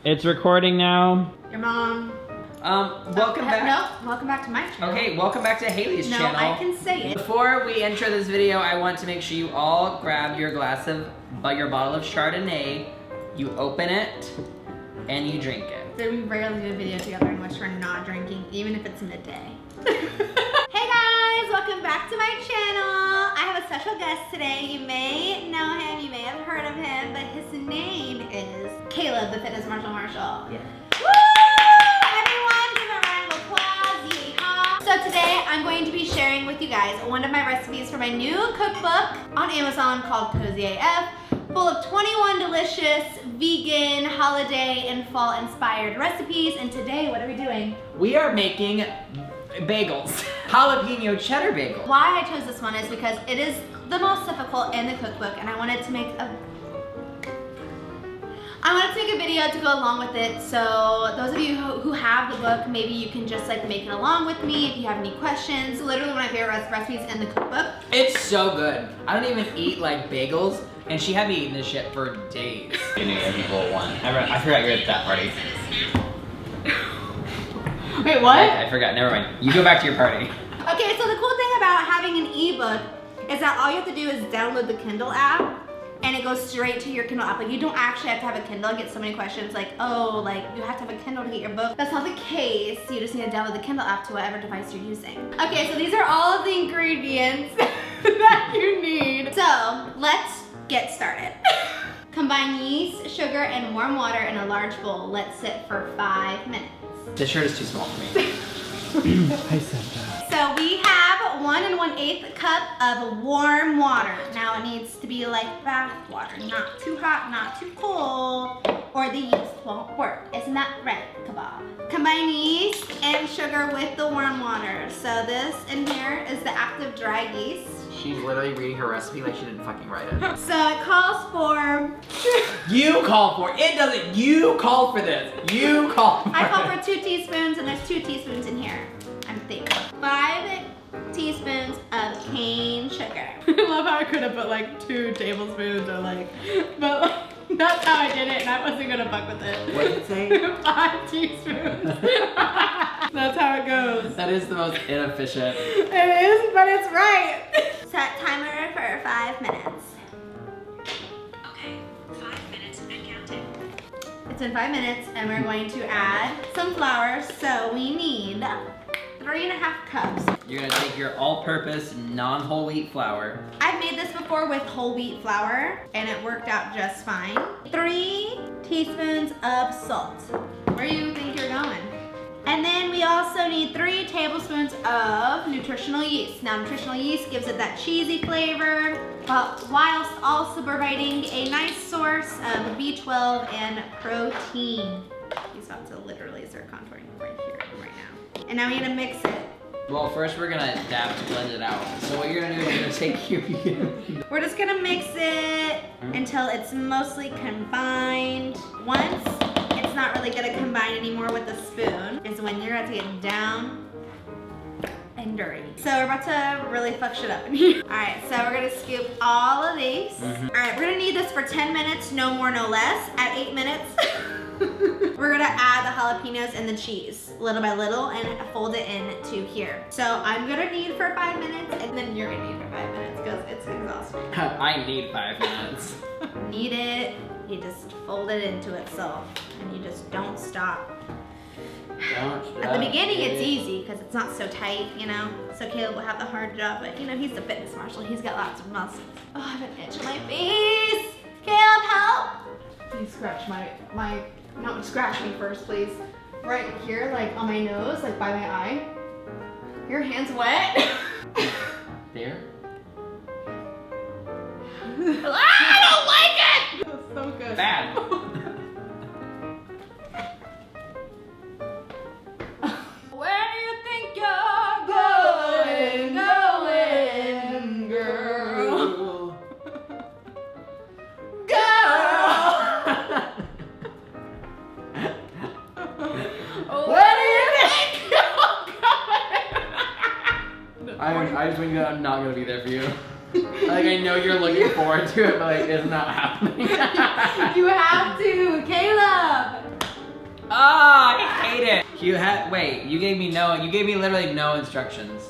It's recording now. Your mom. Welcome back. No, welcome back to my channel. Okay, welcome back to Haley's channel. No, I can say it. Before we enter this video, I want to make sure you all grab your your bottle of Chardonnay. You open it, and you drink it. So we rarely do a video together in which we're not drinking, even if it's midday. Hey guys, welcome back to my channel. I have a special guest today. You may know him, you may have heard of him, but his name is Caleb, the Fitness Marshall. Yeah. Woo! Everyone, give a round of applause. Yeehaw. So today I'm going to be sharing with you guys one of my recipes for my new cookbook on Amazon called Cozy AF, full of 21 delicious vegan, holiday, and fall inspired recipes. And today, what are we doing? We are making bagels. Jalapeno cheddar bagel. Why I chose this one is because it is the most difficult in the cookbook, and I wanted to make a video to go along with it. So those of you who have the book, maybe you can just like make it along with me if you have any questions. Literally one of my favorite recipes in the cookbook. It's so good. I don't even eat like bagels, and she had me eating this shit for days. People at one. I forgot you were at that party. Wait, what? I forgot, never mind. You go back to your party. Okay, so the cool thing about having an ebook is that all you have to do is download the Kindle app and it goes straight to your Kindle app. Like, you don't actually have to have a Kindle. I get so many questions like, oh, like you have to have a Kindle to get your book. That's not the case. You just need to download the Kindle app to whatever device you're using. Okay, so these are all of the ingredients that you need. So let's get started. Combine yeast, sugar, and warm water in a large bowl. Let sit for 5 minutes. This shirt is too small for me. I said that. So we have 1 1/8 cup of warm water. Now it needs to be like bath water, not too hot, not too cold, or the yeast won't work. Isn't that right, Kebab? Combine yeast and sugar with the warm water. So this in here is the active dry yeast. She's literally reading her recipe like she didn't fucking write it. So it calls for... You call for it. It doesn't. You call for this. You call for I call for 2 teaspoons, and there's 2 teaspoons in here. I'm thinking. 5 teaspoons of cane sugar. I love how I could have put like 2 tablespoons or like, but like, that's how I did it, and I wasn't gonna fuck with it. What did it say? 5 teaspoons. That's how it goes. That is the most inefficient. It is, but it's right. Set timer for 5 minutes. Okay, 5 minutes and counting. It's been 5 minutes, and we're going to add some flour. So we need 3.5 cups. You're gonna take your all-purpose, non-whole wheat flour. I've made this before with whole wheat flour, and it worked out just fine. 3 teaspoons of salt. Where do you think you're going? And then we also need 3 tablespoons of nutritional yeast. Now, nutritional yeast gives it that cheesy flavor, but whilst also providing a nice source of B12 and protein. He's about to literally start contouring right here, right now. And now we need to mix it. Well, first we're gonna dab to blend it out. So what you're gonna do is you're gonna take your... We're just gonna mix it until it's mostly combined. Once it's not really gonna combine anymore with the spoon is when you're about to get down and dirty. So we're about to really fuck shit up in here. All right, so we're gonna scoop all of these. All right, we're gonna need this for 10 minutes, no more, no less. At 8 minutes, we're gonna add the jalapenos and the cheese little by little and fold it into here. So I'm gonna knead for 5 minutes, and then you're gonna knead for 5 minutes because it's exhausting. I need 5 minutes. Knead it, you just fold it into itself, and you just don't stop. At the beginning it's easy because it's not so tight, you know? So Caleb will have the hard job, but you know, he's the fitness marshal. He's got lots of muscles. Oh, I have an itch in my face. Caleb, help! Please scratch not scratch me first, please. Right here, like on my nose, like by my eye. Your hand's wet. There? I don't like it! That's so good. Bad. Where do you think you're going, girl? Where do you think you're going? I just think that I'm not gonna be there for you. Like, I know you're looking forward to it, but like, it's not happening. You have to, Caleb. I hate it. Wait, you gave me literally no instructions.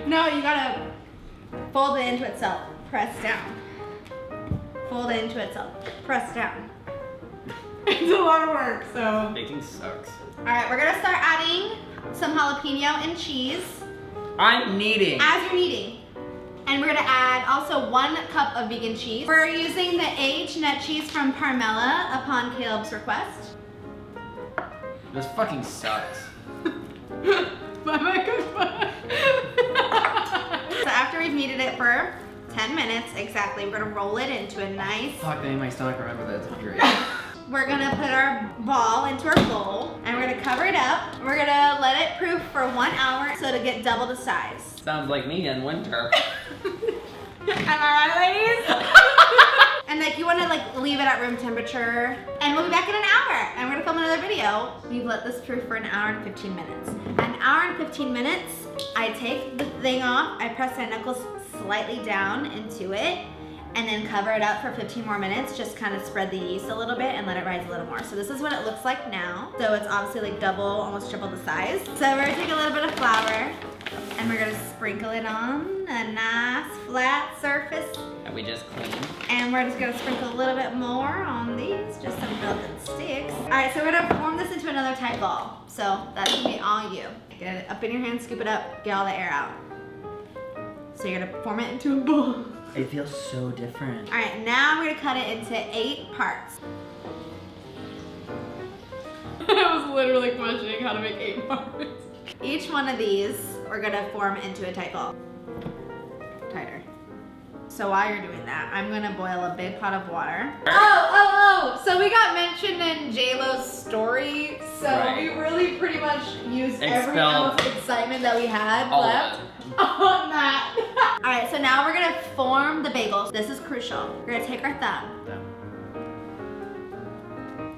No, you gotta fold it into itself. Press down. Fold it into itself. Press down. It's a lot of work, so. Baking sucks. All right, we're gonna start adding some jalapeno and cheese I'm kneading. as you're kneading. And we're gonna add also 1 cup of vegan cheese. We're using the H-nut cheese from Parmella upon Caleb's request. This fucking sucks. So after we've kneaded it for 10 minutes exactly, we're gonna roll it into a nice. Fuck, that made my stomach remember that. It's great. We're gonna put our ball into our bowl and we're gonna cover it up. We're gonna let it proof for 1 hour so to get double the size. Sounds like me in winter. Am I right, ladies? And like you wanna like leave it at room temperature. And we'll be back in an hour and we're gonna film another video. We've let this proof for 1 hour and 15 minutes. An hour and 15 minutes, I take the thing off, I press my knuckles slightly down into it, and then cover it up for 15 more minutes. Just kind of spread the yeast a little bit and let it rise a little more. So this is what it looks like now. So it's obviously like double, almost triple the size. So we're gonna take a little bit of flour and we're gonna sprinkle it on a nice flat surface. And we just cleaned. And we're just gonna sprinkle a little bit more on these, just some melted sticks. All right, so we're gonna form this into another tight ball. So that's gonna be all you. Get it up in your hand, scoop it up, get all the air out. So you're gonna form it into a ball. It feels so different. All right, now we're gonna cut it into 8 parts. I was literally questioning how to make 8 parts. Each one of these, we're gonna form into a tight ball. Tighter. So while you're doing that, I'm gonna boil a big pot of water. Oh, so we got mentioned in J-Lo's story, so Right. we really pretty much used every Expelled ounce of excitement that we had all of left on that. All right, so now we're gonna form the bagels. This is crucial. We're gonna take our thumb.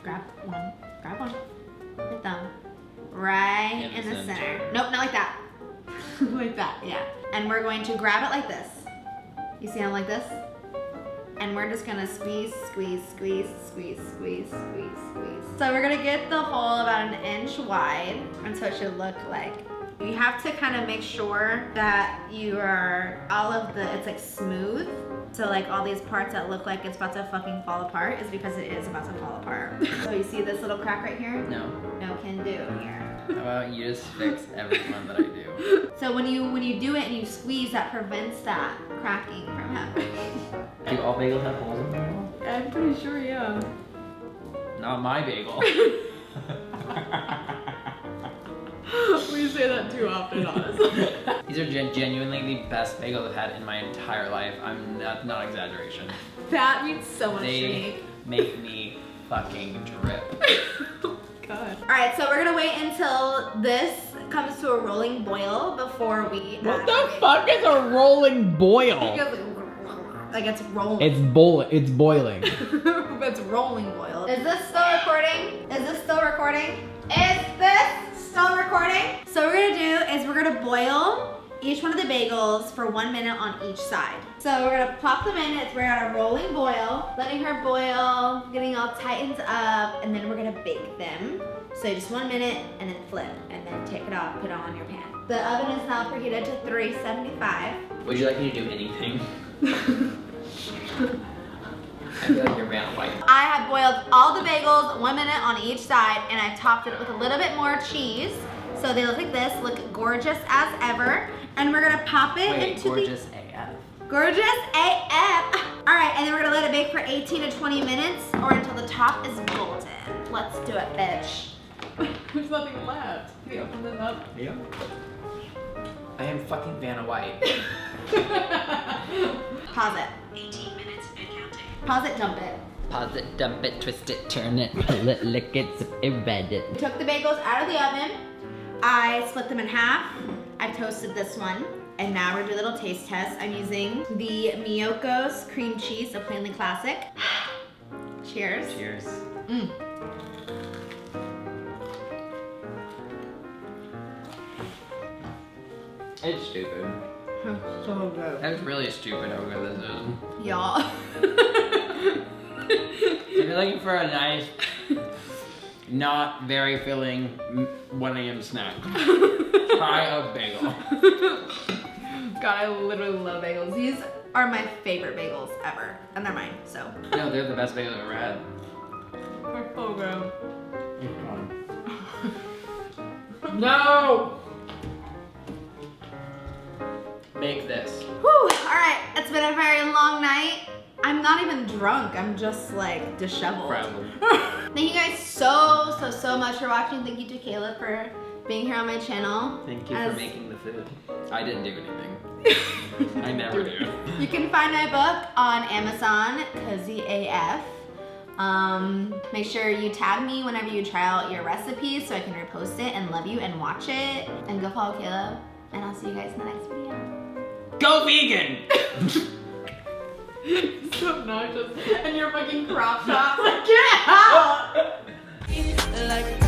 Grab one, your thumb, right in the center. Nope, not like that. Like that, yeah. And we're going to grab it like this. You see how like this? And we're just gonna squeeze, squeeze, squeeze, squeeze, squeeze, squeeze, squeeze. So we're gonna get the hole about 1 inch wide, and so it should look like. You have to kind of make sure that you are, it's like smooth. So like all these parts that look like it's about to fucking fall apart is because it is about to fall apart. So you see this little crack right here? No. No can do here. How about you just fix every one that I do? So when you do it and you squeeze, that prevents that cracking from happening. Do all bagels have holes in them? I'm pretty sure, yeah. Not my bagel. We say that too often, honestly. These are genuinely the best bagels I've had in my entire life. I'm not exaggeration. That means so much to They me. make me fucking drip. God. All right, so we're gonna wait until this comes to a rolling boil before we What add the our fuck is a rolling boil? bagels. Like it's rolling. It's boiling. It's rolling boil. Is this still recording? Is this still recording? Is this still recording? So what we're gonna do is we're gonna boil each one of the bagels for 1 minute on each side. So we're gonna pop them in, we're at a rolling boil, letting her boil, getting all tightened up, and then we're gonna bake them. So just 1 minute and then flip, and then take it off, put it on your pan. The oven is now preheated to 375. Would you like me to do anything? I feel like you're Vanna White. I have boiled all the bagels 1 minute on each side, and I've topped it with a little bit more cheese. So they look like this, look gorgeous as ever. And we're gonna pop it into gorgeous AF. Gorgeous AF. All right, and then we're gonna let it bake for 18 to 20 minutes or until the top is golden. Let's do it, bitch. There's nothing left. Can you open this up? Yeah. I am fucking Vanna White. Pause it. 18 minutes and counting. Pause it, dump it. Pause it, dump it, twist it, turn it, pull it, lick it, zip it, bend it. Took the bagels out of the oven. I split them in half. I toasted this one. And now we're doing a little taste test. I'm using the Miyoko's cream cheese, a plainly classic. Cheers. Cheers. Mm. It's stupid. It's so good. That's really stupid how good this is. Y'all. If you're looking for a nice, not very filling 1 a.m. snack, try a bagel. God, I literally love bagels. These are my favorite bagels ever. And they're mine, so. No, they're the best bagels I've ever had. They're so good. No! Make this. Whew, alright, it's been a very long night. I'm not even drunk, I'm just like disheveled. Frazzled. Thank you guys so much for watching. Thank you to Caleb for being here on my channel. Thank you As- for making the food. I didn't do anything. I never do. You can find my book on Amazon, Cozy AF. Make sure you tag me whenever you try out your recipes so I can repost it and love you and watch it. And go follow Caleb. And I'll see you guys in the next video. Go vegan! So obnoxious. And your fucking crop top. Like, get out! Like